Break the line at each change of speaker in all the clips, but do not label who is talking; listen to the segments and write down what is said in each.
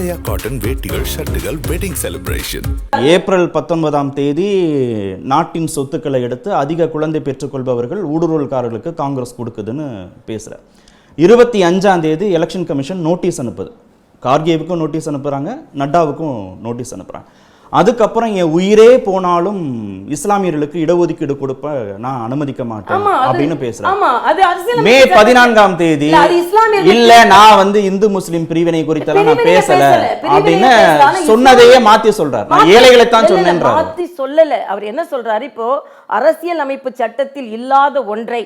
Himalaya cotton வேட்டிகள், ஷர்ட்டுகள், wedding celebration.
April 19 நாட்டின் சொத்துக்களை எடுத்து அதிக குழந்தை பெற்றுக்கொள்பவர்கள் ஊடுருவல்காரர்களுக்கு காங்கிரஸ் கொடுக்குதுன்னு பேசுகிறார். 25 எலெக்ஷன் கமிஷன் நோட்டீஸ் அனுப்புது. கார்கேவுக்கும் நோட்டீஸ் அனுப்புகிறாங்க, நட்டாவுக்கும் நோட்டீஸ் அனுப்புகிறாங்க. அதுக்கப்புறம் என் உயிரே போனாலும் இஸ்லாமியர்களுக்கு இடஒதுக்கீடு கொடுப்ப நான் அனுமதிக்க மாட்டேன் அப்படின்னு பேசுறேன். மே 14 இல்ல நான் வந்து இந்து முஸ்லிம் பிரிவினை குறித்தெல்லாம் நான் பேசல அப்படின்னு சொன்னதையே மாத்தி சொல்றாரு. நான் ஏழைகளை தான் சொன்னேன்
மாத்தி சொல்லல. அவர் என்ன சொல்றாரு, இப்போ அரசியல் அமைப்பு சட்டத்தில் இல்லாத ஒன்றை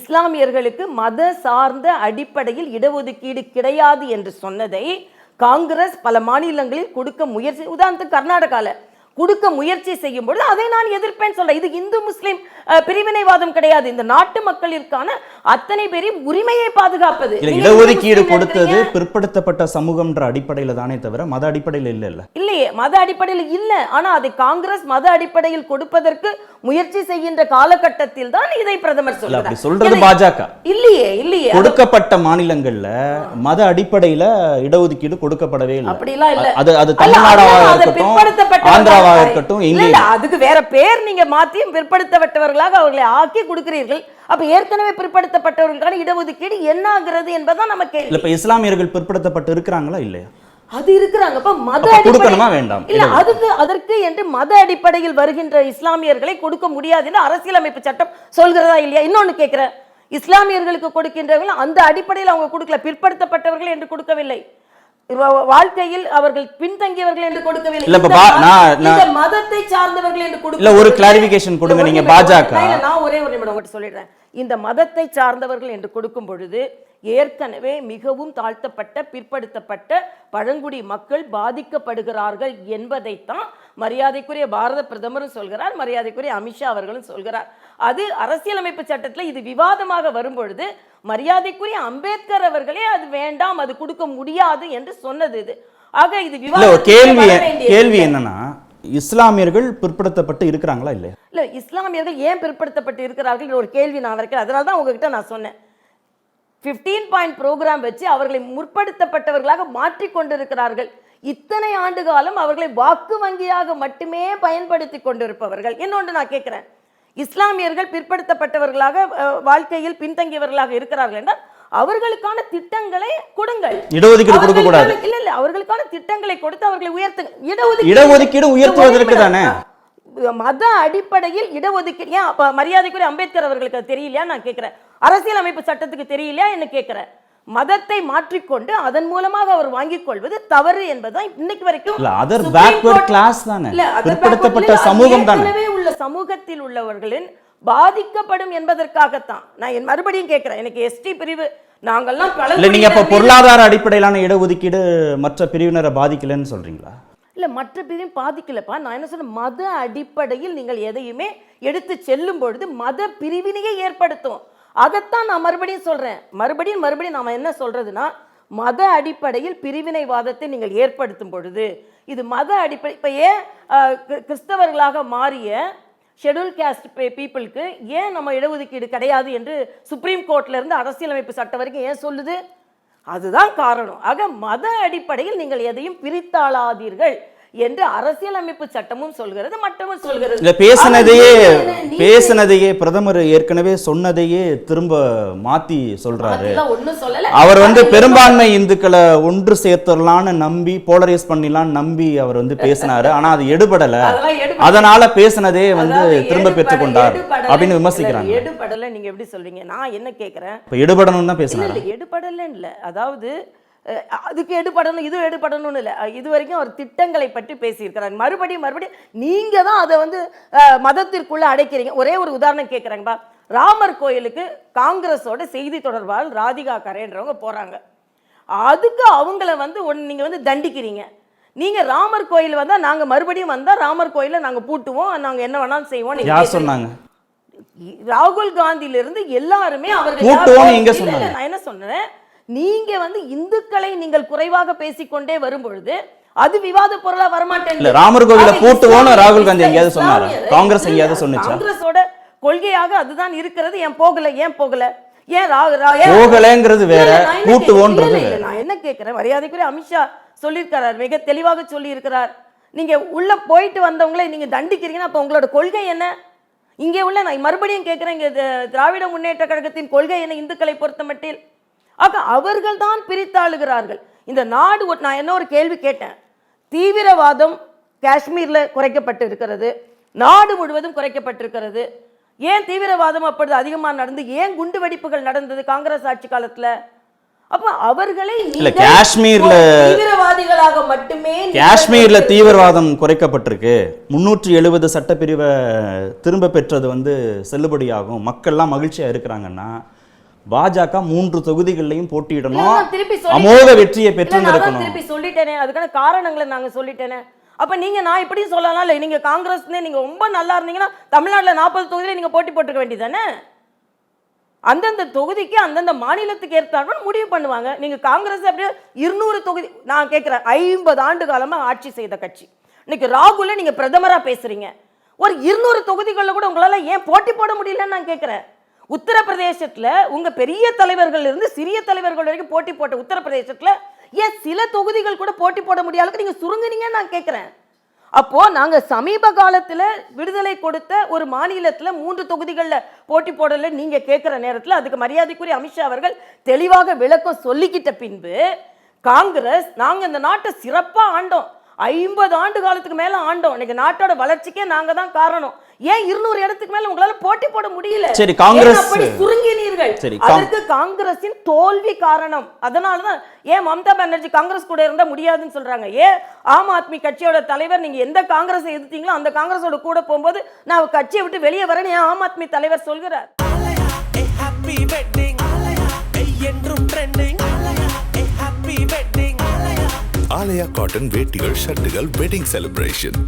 இஸ்லாமியர்களுக்கு மத சார்ந்த அடிப்படையில் இடஒதுக்கீடு கிடையாது என்று சொன்னதை காங்கிரஸ் பல மாநிலங்களில் கொடுக்க முயற்சி, உதாரணத்துக்கு கர்நாடகால கொடுக்க முயற்சி செய்யும் பொழுது அதை நான் எதிர்ப்பேன் சொல்றேன். இது இந்து முஸ்லிம் பிரிவினைவாதம் கிடையாது. இந்த நாட்டு மக்களிற்கான அத்தனை பேரையும் உரிமையை பாதுகாப்பது.
இடஒதுக்கீடு கொடுத்தது பிற்படுத்தப்பட்ட சமூகம்ன்ற அடிப்படையில தானே தவிர மத அடிப்படையில் இல்லையே. மத அடிப்படையில் இல்ல. ஆனா அதை காங்கிரஸ் மத அடிப்படையில் கொடுப்பதற்கு முயற்சி செய்கின்ற காலகட்டத்தில் தான் இதை பிரதமர் சொல்றார். சொல்றது பாஜக
இல்லையே.
கொடுக்கப்பட்ட மாநிலங்கள்ல மத அடிப்படையில இடஒதுக்கீடு கொடுக்கப்படவே இல்லை.
அப்படிலாம் இல்ல.
அது தமிழ்நாடாக இருக்கட்டும், ஆந்திராவாக இருக்கட்டும்,
அதுக்கு வேற பேர் நீங்க மாத்தியும் பிற்படுத்தப்பட்டவர்களாக அவர்களை ஆக்கி கொடுக்கிறீர்கள். அப்ப ஏற்கனவே பிற்படுத்தப்பட்டவர்களுக்கான இடஒதுக்கீடு என்ன ஆகிறது என்பதான் நம்ம கேள்வி.
இப்ப இஸ்லாமியர்கள் பிற்படுத்தப்பட்டு இருக்கிறாங்களா இல்லையா?
அது இருக்கிறாங்க. மத
வேண்டாம்
இல்ல, அதற்கு என்று மத அடிப்படையில் வருகின்ற இஸ்லாமியர்களை கொடுக்க முடியாது என்று அரசியலமைப்பு சட்டம் சொல்கிறதா இல்லையா? இன்னொன்னு கேட்கிறேன், இஸ்லாமியர்களுக்கு கொடுக்கின்றவர்கள் அந்த அடிப்படையில் அவங்க கொடுக்கல, பிற்படுத்தப்பட்டவர்கள் என்று கொடுக்கவில்லை, வாழ்க்கையில் அவர்கள் பின்தங்கியவர்கள் என்று கொடுக்கவில்லை, மதத்தை சார்ந்தவர்கள் என்று கொடுக்க.
ஒரு கிளாரிபிகேஷன் கொடுங்க நீங்க பாஜக.
நான் ஒரே ஒரு நிமிடம் மட்டும் சொல்லிடுறேன். இந்த மதத்தை சார்ந்தவர்கள் என்று கொடுக்கும் பொழுது ஏற்கனவே மிகவும் தாழ்த்தப்பட்ட பிற்படுத்தப்பட்ட பழங்குடி மக்கள் பாதிக்கப்படுகிறார்கள் என்பதைத்தான் மரியாதைக்குரிய பாரத பிரதமரும் சொல்கிறார், மரியாதைக்குரிய அமித்ஷா அவர்களும் சொல்கிறார். அது அரசியலமைப்பு சட்டத்தில் இது விவாதமாக வரும்பொழுது மரியாதைக்குரிய அம்பேத்கர் அவர்களே அது வேண்டாம், அது கொடுக்க முடியாது என்று சொன்னது. இது ஆக இது
கேள்வி என்னன்னா, இஸ்லாமியர்கள் பிற்படுத்தப்பட்டு இருக்கிறாங்களா இல்லையா?
இல்ல, இஸ்லாமியர்கள் ஏன் பிற்படுத்தப்பட்டு இருக்கிறார்கள் ஒரு கேள்வி நான் வைக்கிறேன். அதனால தான் உங்ககிட்ட நான் சொன்னேன், 15 பாயிண்ட் ப்ரோக்ராம் வச்சு அவர்களை முற்படுத்தப்பட்டவர்களாக மாற்றிக் கொண்டிருக்கிறார்கள். இத்தனை ஆண்டு காலம் அவர்களை வாக்கு வங்கியாக மட்டுமே பயன்படுத்தி கொண்டிருப்பவர்கள். இன்னொன்று நான் கேட்கிறேன், இஸ்லாமியர்கள் பிற்படுத்தப்பட்டவர்களாக வாழ்க்கையில் பின்தங்கியவர்களாக இருக்கிறார்கள் என்றால் அவர்களுக்கான திட்டங்களை கொடுங்கள்.
இடஒதுக்கீடு கொடுக்க கூடாது.
இல்ல, அவர்களுக்கான திட்டங்களை கொடுத்து அவர்களை உயர்த்துங்க.
இடஒதுக்கீடு உயர்த்துவதற்கு தானே
மத அடிப்படையில் இடஒதுக்கீடு. ஏன் மரியாதைக்குரிய அம்பேத்கர் அவர்களுக்கு தெரியலையா நான் கேட்கிறேன்? அரசியல் அமைப்பு சட்டத்துக்கு தெரியலையா என்ன கேட்கிறேன்? மதத்தை மாற்றிக்கொண்டு அதன் மூலமாக அவர் வாங்கிக் கொள்வது தவறு என்பதுதான் இன்னைக்கு வரைக்கும் உள்ள சமூகத்தில் உள்ளவர்களின் பாதிக்கப்படும் என்பதற்காகத்தான் நான் மறுபடியும் கேட்கிறேன். எனக்கு எஸ்டி பிரிவு நாங்கெல்லாம்
நீங்க அப்ப பொருளாதார அடிப்படையிலான இடஒதுக்கீடு மற்ற பிரிவினரை பாதிக்கலன்னு சொல்றீங்களா?
இல்ல, மற்ற பிரிவும் பாதிக்கலப்பா. நான் என்ன சொல்றேன், மத அடிப்படையில் நீங்கள் எதையுமே எடுத்து செல்லும் பொழுது மத பிரிவினையை ஏற்படுத்தும். அதைத்தான் நான் மறுபடியும் சொல்றேன். மறுபடியும் நாம என்ன சொல்றதுன்னா, மத அடிப்படையில் பிரிவினைவாதத்தை நீங்கள் ஏற்படுத்தும் பொழுது இது மத அடிப்படை. இப்ப ஏன் கிறிஸ்தவர்களாக மாறிய ஷெட்யூல் காஸ்ட் பீப்புளுக்கு ஏன் நம்ம இடஒதுக்கீடு கிடையாது என்று சுப்ரீம் கோர்ட்ல இருந்து அரசியலமைப்பு சட்டம் வரைக்கும் ஏன் சொல்லுது? அதுதான் காரணம். ஆக மத அடிப்படையில் நீங்கள் எதையும் பிரித்தாளாதீர்கள் என்று அரசியலமைப்பு சட்டமும் சொல்கிறது, மற்றமும் சொல்கிறது.
பேசினதையே பிரதமர் ஏற்கனவே சொன்னதையே திரும்ப மாத்தி சொல்றாரு. அவர் வந்து பெரும்பான்மை இந்துக்களை ஒன்று சேர்த்துடலான்னு நம்பி, போலரைஸ் பண்ணிடலான்னு நம்பி அவர் வந்து பேசினாரு. ஆனா அது எடுபடல, அதனால பேசினதே வந்து திரும்ப பெற்றுக்கொண்டார் அப்படின்னு விமர்சிக்கிறாங்க.
எடுபடல நீங்க எப்படி சொல்றீங்க? நான் என்ன கேட்கிறேன்,
எடுபடணும் தான் பேசினாரு.
எடுபடல இல்ல, அதாவது அதுக்கு எடுபடணும் இது எடுபடணும்னு இல்லை. இது வரைக்கும் அவர் திட்டங்களை பற்றி பேசியிருக்கிறார். மறுபடியும் நீங்க தான் அதை வந்து மதத்திற்குள்ள அடைக்கிறீங்க. ஒரே ஒரு உதாரணம் கேட்குறாங்கப்பா. ராமர் கோயிலுக்கு காங்கிரஸோட செய்தி தொடர்பாளர் ராதிகா கரேன்றவங்க போறாங்க. அதுக்கு அவங்கள வந்து நீங்க வந்து தண்டிக்கிறீங்க. நீங்க ராமர் கோயில் வந்தா நாங்க மறுபடியும் வந்தா ராமர் கோயில நாங்க பூட்டுவோம், நாங்க என்ன வேணாலும் செய்வோம்.
யார் சொன்னாங்க?
ராகுல் காந்தியிலிருந்து எல்லாருமே அவர்கள். நான் என்ன சொன்னேன், நீங்க வந்து இந்துக்களை நீங்கள் குறைவாக பேசிக்கொண்டே வரும் பொழுது அது விவாத பொருளா வரமாட்டேன்.
ராமர் கோவிலை பூட்டுவோம்னு ராகுல் காந்தி எங்கேயாவது சொன்னாரா? காங்கிரஸ் எங்கேயாவது சொன்னுச்சா?
காங்கிரஸோட கொள்கையாக அதுதான் இருக்கிறது. ஏன் போகல? போகலங்கிறது வேற, பூட்டுவோன்றது வேற. நான் என்ன கேட்கிறேன், மரியாதைக்குரிய அமித்ஷா சொல்லியிருக்கிறார், மிக தெளிவாக சொல்லியிருக்கிறார். நீங்க உள்ள போயிட்டு வந்தவங்களை நீங்க தண்டிக்கிறீங்கன்னா அப்ப உங்களோட கொள்கை என்ன? இங்கே உள்ள நான் மறுபடியும் கேட்கிறேன், இங்க திராவிட முன்னேற்ற கழகத்தின் கொள்கை என்ன இந்துக்களை பொறுத்த மட்டில்? ஆக அவர்கள் தான் பிரித்தாளுகிறார்கள் இந்த நாடு. நான் என்ன ஒரு கேள்வி கேட்டேன், தீவிரவாதம் காஷ்மீர்ல குறைக்கப்பட்டு இருக்கிறது, நாடு முழுவதும் குறைக்கப்பட்டிருக்கிறது. ஏன் தீவிரவாதம் அப்பொழுது அதிகமாக நடந்து, ஏன் குண்டு வெடிப்புகள் நடந்தது காங்கிரஸ் ஆட்சி காலத்துல? அப்ப அவர்களை
காஷ்மீர்ல
தீவிரவாதிகளாக மட்டுமே,
காஷ்மீர்ல தீவிரவாதம் குறைக்கப்பட்டிருக்கு, 370 சட்டப்பிரிவை திரும்ப பெற்றது வந்து செல்லுபடியாகும், மக்கள்லாம் மகிழ்ச்சியா இருக்கிறாங்கன்னா பாஜக 3 தொகுதிகளையும் போட்டியிடணும், அமோக வெற்றியை பெற்றிருக்கணும்.
திருப்பி சொல்லிட்டேனே, அதுக்கான காரணங்களை நாங்க சொல்லிட்டேனே. அப்ப நீங்க நான் இப்படி சொல்லலாம் இல்ல, நீங்க காங்கிரஸ் நீங்க ரொம்ப நல்லா இருந்தீங்கன்னா தமிழ்நாட்டுல 40 தொகுதியில நீங்க போட்டி போட்டுக்க வேண்டியதானே? அந்தந்த தொகுதிக்கு அந்தந்த மாநிலத்துக்கு ஏற்றாங்க முடிவு பண்ணுவாங்க. நீங்க காங்கிரஸ் அப்படியே 200 தொகுதி, நான் கேட்கிறேன் 50 ஆண்டு காலமா ஆட்சி செய்த கட்சி, இன்னைக்கு ராகுல நீங்க பிரதமரா பேசுறீங்க, ஒரு 200 தொகுதிகளில் கூட உங்களால ஏன் போட்டி போட முடியலன்னு நான் கேட்கிறேன். உத்தரப்பிரதேசத்துல உங்க பெரிய தலைவர்கள் இருந்து சிறிய தலைவர்கள் வரைக்கும் போட்டி போட்ட உத்தரப்பிரதேசத்துல ஏன் சில தொகுதிகள் கூட போட்டி போட முடியாத நீங்க சுருங்குனீங்கன்னு நான் கேட்கிறேன். அப்போ நாங்க சமீப காலத்துல விடுதலை கொடுத்த ஒரு மாநிலத்துல 3 தொகுதிகள்ல போட்டி போடல நீங்க கேட்கிற நேரத்துல அதுக்கு மரியாதைக்குரிய அமித்ஷா அவர்கள் தெளிவாக விளக்கம் சொல்லிக்கிட்ட பின்பு காங்கிரஸ் நாங்க இந்த நாட்டை சிறப்பா ஆண்டோம், 50 ஆண்டு காலத்துக்கு மேல ஆண்டோம், இன்னைக்கு நாட்டோட வளர்ச்சிக்கே நாங்க தான் காரணம், ஏன் 200 இடத்துக்கு மேல உங்களால போட்டி போட முடியல?
சரி, காங்கிரஸ்
அப்படி சுருங்கினீர்கள், அதற்கு காங்கிரசின் தோல்வி காரணம். அதனாலதான் ஏன் மம்தா பானர்ஜி காங்கிரஸ் கூட இருந்தா முடியாதுன்னு சொல்றாங்க. ஏன் ஆம் ஆத்மி கட்சியோட தலைவர் நீங்க எந்த காங்கிரஸ் எதிர்த்தீங்களோ அந்த காங்கிரஸோட கூட போகும்போது நான் கட்சியை விட்டு வெளியே வரேன்னு ஏன் ஆம் ஆத்மி தலைவர் சொல்கிறார்?
ஆலயா காட்டன் வேட்டிகள் ஷர்ட்டுகள் வெட்டிங் செலிப்ரேஷன்.